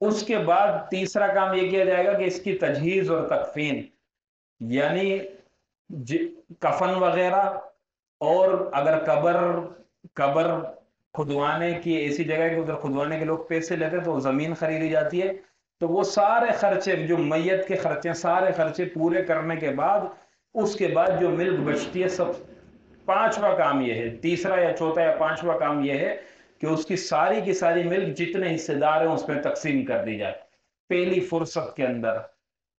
اس کے بعد تیسرا کام یہ کیا جائے گا کہ اس کی تجہیز اور تکفین، یعنی کفن وغیرہ، اور اگر قبر قبر کھدوانے کی ایسی جگہ کہ ادھر کھدوانے کے لوگ پیسے لیتے تو زمین خریدی جاتی ہے، تو وہ سارے خرچے جو میت کے خرچے سارے خرچے پورے کرنے کے بعد اس کے بعد جو ملک بچتی ہے سب، پانچواں کام یہ ہے، تیسرا یا چوتھا یا پانچواں کام یہ ہے کہ اس کی ساری ملک جتنے حصے دار ہیں اس پہ تقسیم کر دی جائے پہلی فرصت کے اندر۔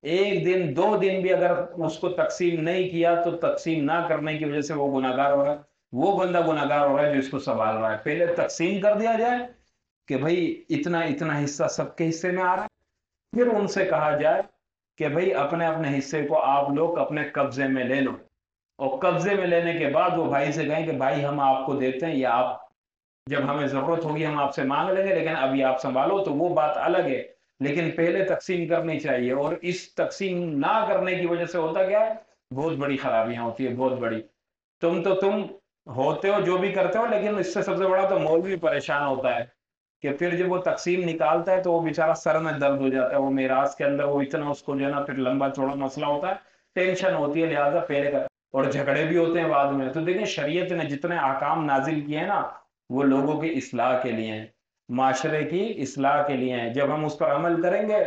ایک دن دو دن بھی اگر اس کو تقسیم نہیں کیا تو تقسیم نہ کرنے کی وجہ سے وہ گناہگار ہو رہا ہے، وہ بندہ گناہگار ہو رہا ہے جو اس کو سنبھال رہا ہے۔ پہلے تقسیم کر دیا جائے کہ بھائی اتنا اتنا حصہ سب کے حصے میں آ رہا ہے، پھر ان سے کہا جائے کہ بھائی اپنے اپنے حصے کو آپ لوگ اپنے قبضے میں لے لو، اور قبضے میں لینے کے بعد وہ بھائی سے کہیں کہ بھائی ہم آپ کو دیتے ہیں، یا آپ جب ہمیں ضرورت ہوگی ہم آپ سے مانگ لیں گے، لیکن ابھی آپ سنبھالو، تو وہ بات الگ ہے، لیکن پہلے تقسیم کرنی چاہیے۔ اور اس تقسیم نہ کرنے کی وجہ سے ہوتا کیا ہے، بہت بڑی خرابیاں ہوتی ہے، بہت بڑی۔ تم ہوتے ہو جو بھی کرتے ہو، لیکن اس سے سب سے بڑا تو مولوی پریشان ہوتا ہے کہ پھر جب وہ تقسیم نکالتا ہے تو وہ بیچارہ سر میں درد ہو جاتا ہے، وہ میراث کے اندر وہ اتنا اس کو جو ہے نا پھر لمبا چوڑا مسئلہ ہوتا ہے، ٹینشن ہوتی ہے، لہٰذا پہلے کا، اور جھگڑے بھی ہوتے ہیں بعد میں۔ تو دیکھیں شریعت نے جتنے احکام نازل کیے ہیں نا وہ لوگوں کی اصلاح کے لیے ہیں، معاشرے کی اصلاح کے لیے ہیں۔ جب ہم اس پر عمل کریں گے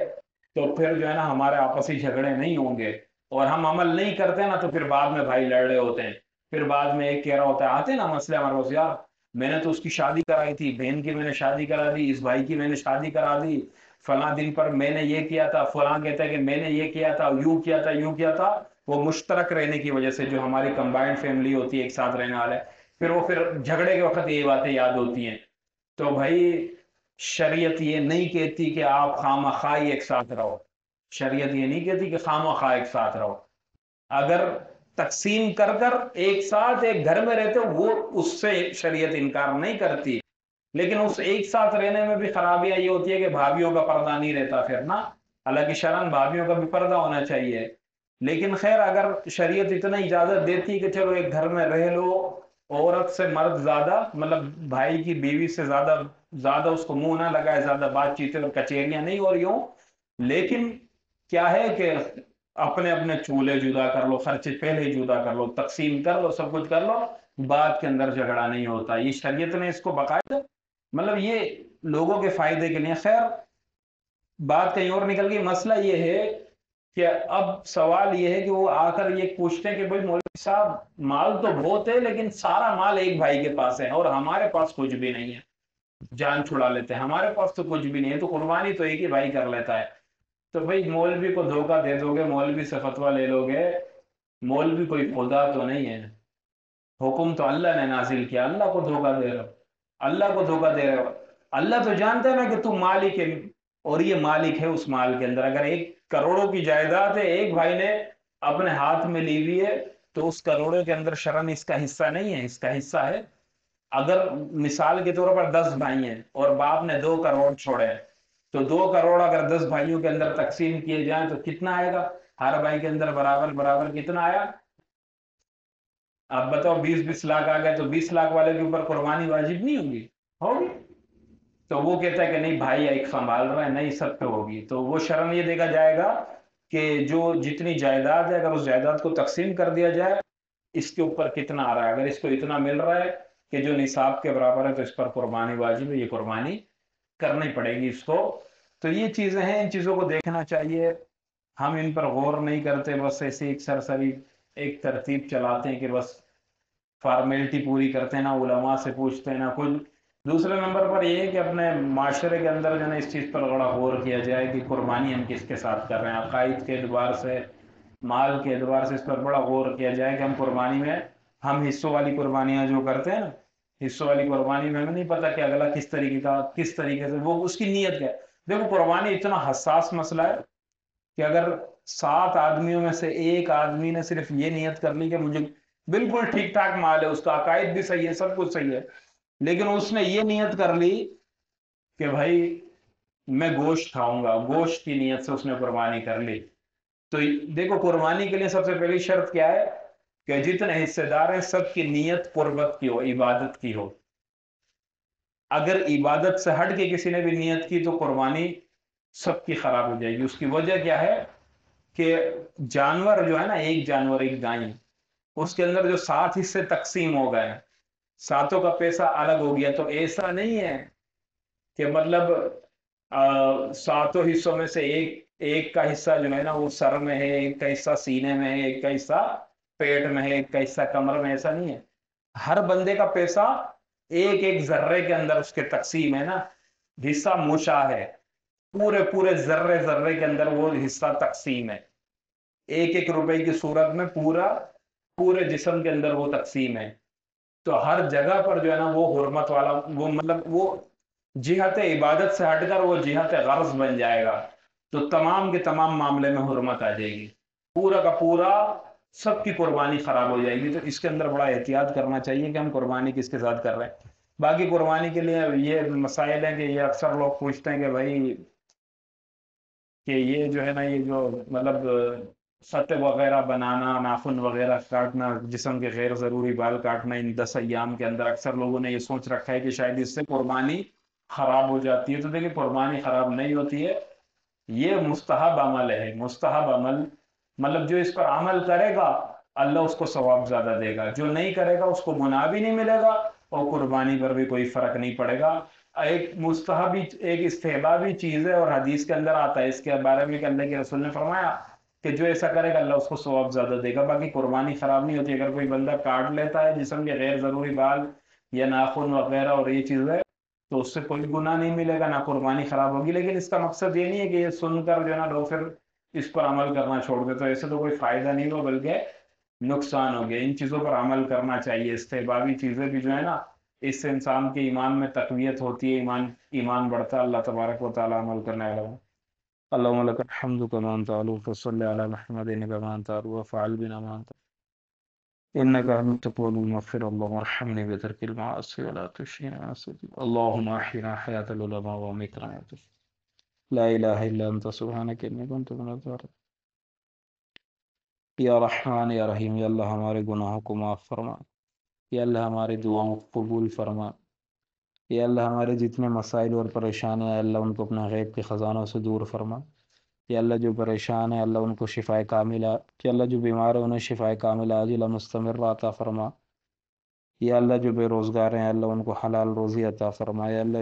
تو پھر جو ہے نا ہمارے آپسی جھگڑے نہیں ہوں گے، اور ہم عمل نہیں کرتے نا تو پھر بعد میں بھائی لڑ رہے ہوتے ہیں، پھر بعد میں ایک کہہ رہا ہوتا ہے، آتے نا مسئلے ہمارے پاس، یار میں نے تو اس کی شادی کرائی تھی، بہن کی میں نے شادی کرا دی، اس بھائی کی میں نے شادی کرا دی، فلاں دن پر میں نے یہ کیا تھا، فلاں کہتا ہے کہ میں نے یہ کیا تھا، یوں کیا تھا یوں کیا تھا۔ وہ مشترک رہنے کی وجہ سے جو ہماری کمبائنڈ فیملی ہوتی ہے، ایک ساتھ رہنے والے، پھر وہ پھر جھگڑے کے وقت یہ باتیں یاد ہوتی ہیں۔ تو بھائی شریعت یہ نہیں کہتی کہ آپ خواہ ایک ساتھ رہو، شریعت یہ نہیں کہتی کہ خواہ ایک ساتھ رہو۔ اگر تقسیم کر کر ایک ساتھ ایک گھر میں رہتے ہو وہ اس سے شریعت انکار نہیں کرتی، لیکن اس ایک ساتھ رہنے میں بھی خرابیاں یہ ہوتی ہے کہ بھابھیوں کا پردہ نہیں رہتا پھر نا، حالانکہ شرعاً بھابھیوں کا بھی پردہ ہونا چاہیے، لیکن خیر اگر شریعت اتنا اجازت دیتی کہ چلو ایک گھر میں رہ لو، عورت سے مرد زیادہ، مطلب بھائی کی بیوی سے زیادہ زیادہ اس کو منہ نہ لگائے، زیادہ بات چیتیں اور کچیریاں نہیں ہو رہی ہوں، لیکن کیا ہے کہ اپنے اپنے چولہے جدا کر لو، خرچے پہلے ہی جدا کر لو، تقسیم کر لو، سب کچھ کر لو، بات کے اندر جھگڑا نہیں ہوتا۔ یہ شریعت نے اس کو باقاعدہ، مطلب یہ لوگوں کے فائدے کے لیے۔ خیر بات کہیں اور نکل گئی، مسئلہ یہ ہے کہ اب سوال یہ ہے کہ وہ آ کر یہ پوچھتے ہیں کہ بھائی مولوی صاحب مال تو بہت ہے لیکن سارا مال ایک بھائی کے پاس ہے اور ہمارے پاس کچھ بھی نہیں ہے، جان چھڑا لیتے ہیں، ہمارے پاس تو کچھ بھی نہیں ہے، تو قربانی تو ایک ہی بھائی کر لیتا ہے۔ تو بھائی مولوی کو دھوکہ دے دو گے، مولوی سے فتویٰ لے لو گے، مولوی کوئی خدا تو نہیں ہے، حکم تو اللہ نے نازل کیا، اللہ کو دھوکہ دے رہے ہو، اللہ کو دھوکہ دے رہے ہو۔ اللہ تو جانتا ہے نا کہ تم مالک ہے، اور یہ مالک ہے اس مال کے اندر۔ اگر 1 کروڑوں کی جائیداد ہے ایک بھائی نے اپنے ہاتھ میں لی ہوئی ہے تو اس کروڑوں کے اندر شرعاً اس کا حصہ نہیں ہے، اس کا حصہ ہے۔ اگر مثال کے طور پر 10 بھائی ہیں اور باپ نے 2 کروڑ چھوڑے ہیں، تو 2 کروڑ اگر 10 بھائیوں کے اندر تقسیم کیے جائیں تو کتنا آئے گا؟ ہر بھائی کے اندر برابر برابر کتنا آیا؟ آپ بتاؤ، 20-20 لاکھ آ گئے تو 20 لاکھ والے کے اوپر قربانی واجب نہیں ہوگی؟ ہوگی۔ تو وہ کہتا ہے کہ نہیں بھائی ایک سنبھال رہا ہے، نہیں سب پہ ہوگی، تو وہ شرم یہ دیکھا جائے گا کہ جو جتنی جائیداد ہے اگر اس جائیداد کو تقسیم کر دیا جائے اس کے اوپر کتنا آ رہا ہے، اگر اس کو اتنا مل رہا ہے کہ جو نصاب کے برابر ہے تو اس پر قربانی واجب ہے، یہ قربانی کرنی پڑے گی اس کو۔ تو یہ چیزیں ہیں، ان چیزوں کو دیکھنا چاہیے، ہم ان پر غور نہیں کرتے، بس ایسے ایک سرسری ایک ترتیب چلاتے ہیں کہ بس فارمیلٹی پوری کرتے ہیں، نہ علماء سے پوچھتے ہیں نہ کچھ۔ دوسرے نمبر پر یہ ہے کہ اپنے معاشرے کے اندر جو ہے اس چیز پر بڑا غور کیا جائے کہ قربانی ہم کس کے ساتھ کر رہے ہیں، عقائد کے اعتبار سے، مال کے اعتبار سے اس پر بڑا غور کیا جائے کہ ہم قربانی میں، ہم حصوں والی قربانیاں جو کرتے ہیں نا، حصوں والی قربانی میں ہمیں نہیں پتا کہ اگلا کس طریقے کا، کس طریقے سے وہ اس کی نیت کیا ہے۔ دیکھو قربانی اتنا حساس مسئلہ ہے کہ اگر 7 آدمیوں میں سے ایک آدمی نے صرف یہ نیت کر لی کہ مجھے بالکل ٹھیک ٹھاک مال ہے، اس کا عقائد بھی صحیح ہے، سب کچھ صحیح ہے، لیکن اس نے یہ نیت کر لی کہ بھائی میں گوشت کھاؤں گا، گوشت کی نیت سے اس نے قربانی کر لی، تو دیکھو قربانی کے لیے سب سے پہلی شرط کیا ہے کہ جتنے حصے دار ہیں سب کی نیت قربت کی ہو، عبادت کی ہو۔ اگر عبادت سے ہٹ کے کسی نے بھی نیت کی تو قربانی سب کی خراب ہو جائے گی۔ اس کی وجہ کیا ہے کہ جانور جو ہے نا، ایک جانور ایک گائے، اس کے اندر جو 7 حصے تقسیم ہو گئے، ساتوں کا پیسہ الگ ہو گیا، تو ایسا نہیں ہے کہ مطلب ساتوں حصوں میں سے ایک ایک کا حصہ جو ہے نا وہ سر میں ہے، ایک کا حصہ سینے میں ہے، ایک کا حصہ پیٹ میں ہے، ایک کا حصہ کمر میں، ایسا نہیں ہے۔ ہر بندے کا پیسہ ایک ایک ذرے کے اندر اس کے تقسیم ہے نا، حصہ مشا ہے، پورے پورے ذرے ذرے کے اندر وہ حصہ تقسیم ہے، ایک ایک روپے کی صورت میں پورے جسم کے اندر وہ تقسیم ہے۔ تو ہر جگہ پر جو ہے نا وہ حرمت والا، وہ مطلب وہ جہت عبادت سے ہٹ کر وہ جہت غرض بن جائے گا، تو تمام کے تمام معاملے میں حرمت آ جائے گی، پورا کا پورا سب کی قربانی خراب ہو جائے گی۔ تو اس کے اندر بڑا احتیاط کرنا چاہیے کہ ہم قربانی کس کے ساتھ کر رہے ہیں۔ باقی قربانی کے لیے یہ مسائل ہیں کہ یہ اکثر لوگ پوچھتے ہیں کہ بھائی کہ یہ جو ہے نا، یہ جو مطلب خط وغیرہ بنانا، ناخن وغیرہ کاٹنا، جسم کے غیر ضروری بال کاٹنا ان 10 ایام کے اندر، اکثر لوگوں نے یہ سوچ رکھا ہے کہ شاید اس سے قربانی خراب ہو جاتی ہے۔ تو دیکھیں، قربانی خراب نہیں ہوتی ہے، یہ مستحب عمل ہے۔ مستحب عمل مطلب جو اس پر عمل کرے گا اللہ اس کو ثواب زیادہ دے گا، جو نہیں کرے گا اس کو گناہ بھی نہیں ملے گا اور قربانی پر بھی کوئی فرق نہیں پڑے گا۔ ایک مستحبی، ایک استحبابی چیز ہے، اور حدیث کے اندر آتا ہے اس کے بارے میں کہ اللہ کے رسول نے فرمایا کہ جو ایسا کرے گا اللہ اس کو ثواب زیادہ دے گا۔ باقی قربانی خراب نہیں ہوتی۔ اگر کوئی بندہ کاٹ لیتا ہے جسم کے غیر ضروری بال یا ناخن وغیرہ اور یہ چیزیں، تو اس سے کوئی گناہ نہیں ملے گا، نہ قربانی خراب ہوگی۔ لیکن اس کا مقصد یہ نہیں ہے کہ یہ سن کر جو ہے نا لوگ پھر اس پر عمل کرنا چھوڑ دے، تو ایسے تو کوئی فائدہ نہیں ہو بلکہ نقصان ہو گیا۔ ان چیزوں پر عمل کرنا چاہیے۔ استحبابی چیزیں بھی جو ہے نا، اس سے انسان کے ایمان میں تقویت ہوتی ہے، ایمان بڑھتا ہے۔ اللہ تبارک و تعالی عمل کرنے والا۔ اللهم لك الحمد كما أنت علو، فصل على محمد كما أنت علو، وفعل بنا ما أنت إنك أنت تقول المغفر. اللهم ارحمني بترك المعاصي ولا تشركنا معصيتك. اللهم أحينا حياة العلماء وأميتنا حياة لا إله إلا أنت سبحانك إني كنت من الظالمين. یا رحمان یا رحیم، یا اللہ ہمارے گناہوں کو معاف فرما، یا اللہ ہماری دعاؤں کو قبول فرما، یا اللہ ہمارے جتنے مسائل اور پریشانیاں ہیں اللہ ان کو اپنے غیب کے خزانوں سے دور فرما، یا اللہ جو پریشان ہے اللہ ان کو شفائے کاملہ، یا اللہ جو بیمار ہے انہیں شفائے کاملہ عاجلہ مستمرہ عطا فرما، یا اللہ جو بے روزگار ہیں اللہ ان کو حلال روزی عطا فرما، یا اللہ